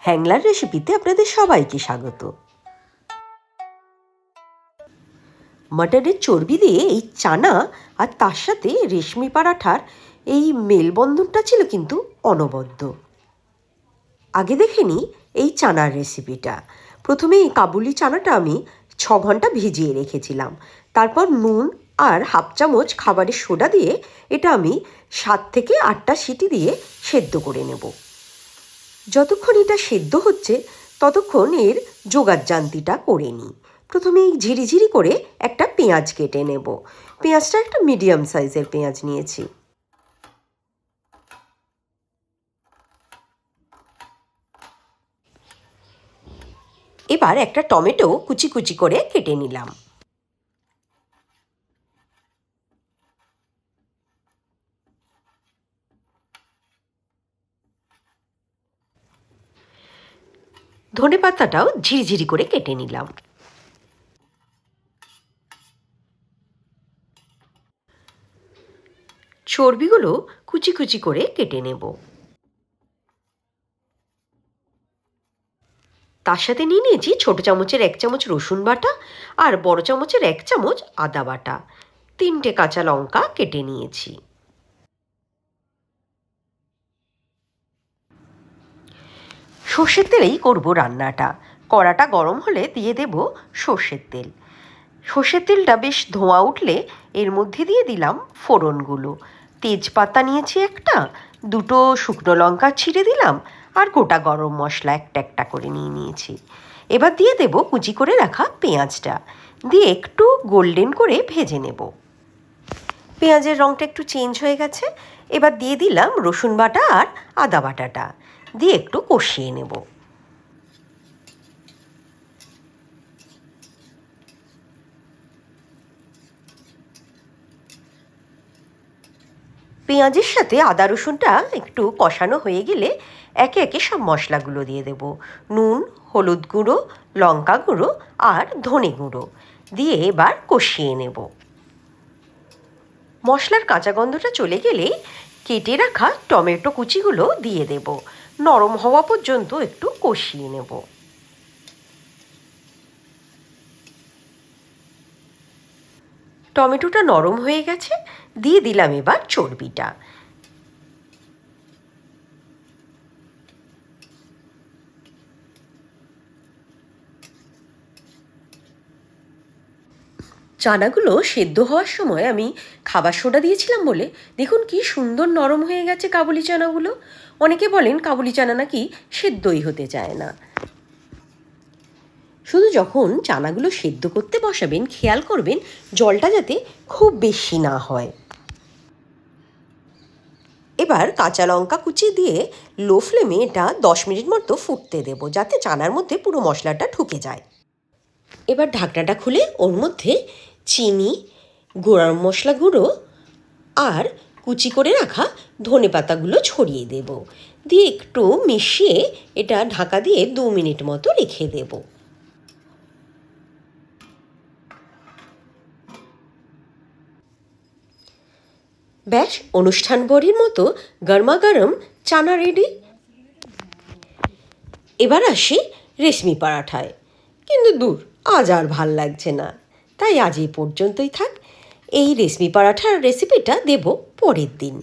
হ্যাংলার রেসিপিতে আপনাদের সবাইকে স্বাগত। মাটনের চর্বি দিয়ে এই চানা আর তার সাথে রেশমি পরাঠার এই মেলবন্ধনটা ছিল কিন্তু অনবদ্য। আগে দেখে নিই এই চানার রেসিপিটা। প্রথমে এই কাবুলি চানাটা আমি 6 ঘন্টা ভিজিয়ে রেখেছিলাম। তারপর নুন আর হাফ চামচ খাবারের সোডা দিয়ে এটা আমি 7 থেকে 8টা সিটি দিয়ে সেদ্ধ করে নেব। যতক্ষণ এটা সেদ্ধ হচ্ছে ততক্ষণ এর জোগাড়যান্তিটা করে নিই। প্রথমে এই ঝিরিঝিরি করে একটা পেঁয়াজ কেটে নেব। পেঁয়াজটা একটা মিডিয়াম সাইজের পেঁয়াজ নিয়েছি। এবার একটা টমেটো কুচি কুচি করে কেটে নিলাম। ধনেপাতাটাও ঝিরিঝিরি করে কেটে নিলাম। চর্বিগুলো কুচি কুচি করে কেটে নেব। তার সাথে নিয়ে নিয়েছি ছোট চামচের 1 চামচ রসুন বাটা আর বড় চামচের 1 চামচ আদা বাটা। 3টে কাঁচা লঙ্কা কেটে নিয়েছি। সর্ষের তেলেই করব রান্নাটা। কড়াটা গরম হলে দিয়ে দেব সর্ষের তেল। সর্ষের তেলটা বেশ ধোঁয়া উঠলে এর মধ্যে দিয়ে দিলাম ফোড়নগুলো। তেজপাতা নিয়েছি একটা, 2টো শুকনো লঙ্কা ছিঁড়ে দিলাম আর গোটা গরম মশলা একটা একটা করে নিয়েছি। এবার দিয়ে দেব কুচি করে রাখা পেঁয়াজটা, দিয়ে একটু গোল্ডেন করে ভেজে নেব। পেঁয়াজের রঙটা একটু চেঞ্জ হয়ে গেছে। এবার দিয়ে দিলাম রসুন বাটা আর আদা বাটাটা, দিয়ে একটু কষিয়ে নেব। পেঁয়াজের সাথে আদা রসুনটা একটু কষানো হয়ে গেলে একে একে সব মশলাগুলো দিয়ে দেব। নুন, হলুদ গুঁড়ো, লঙ্কা গুঁড়ো আর ধনে গুঁড়ো দিয়ে এবার কষিয়ে নেব। মশলার কাঁচা গন্ধটা চলে গেলেই কেটে রাখা টমেটো কুচিগুলো দিয়ে দেব। নরম হওয়া পর্যন্ত একটু কষিয়ে নেব। টমেটোটা নরম হয়ে গেছে, দিয়ে দিলাম এবার চর্বিটা। চানাগুলো সেদ্ধ হওয়ার সময় আমি খাবার সোডা দিয়েছিলাম বলে দেখুন কি সুন্দর নরম হয়ে গেছে কাবুলি চানাগুলো। অনেকে বলেন কাবুলি চানা নাকি সেদ্ধই হতে চায় না। শুধু যখন চানাগুলো সেদ্ধ করতে বসাবেন খেয়াল করবেন জলটা যাতে খুব বেশি না হয়। এবার কাঁচা লঙ্কা কুচি দিয়ে লো ফ্লেমে এটা 10 মিনিট মতো ফুটতে দেবো, যাতে চানার মধ্যে পুরো মশলাটা ঢুকে যায়। এবার ঢাকনাটা খুলে ওর মধ্যে চিনি, গরম মশলা গুঁড়ো আর কুচি করে রাখা ধনেপাতাগুলো ছড়িয়ে দেব, দিয়ে একটু মিশিয়ে এটা ঢাকা দিয়ে 2 মিনিট মতো রেখে দেব। ব্যাস অনুষ্ঠান বাড়ির মতো গরমাগরম চানা রেডি। এবার আসি রেশমি পরাঠায়, কিন্তু দূর আজ আর ভাল লাগছে না, তাই আজ এই পর্যন্তই থাক। এই রেশমি পরাঠার রেসিপিটা দেব পরের দিন।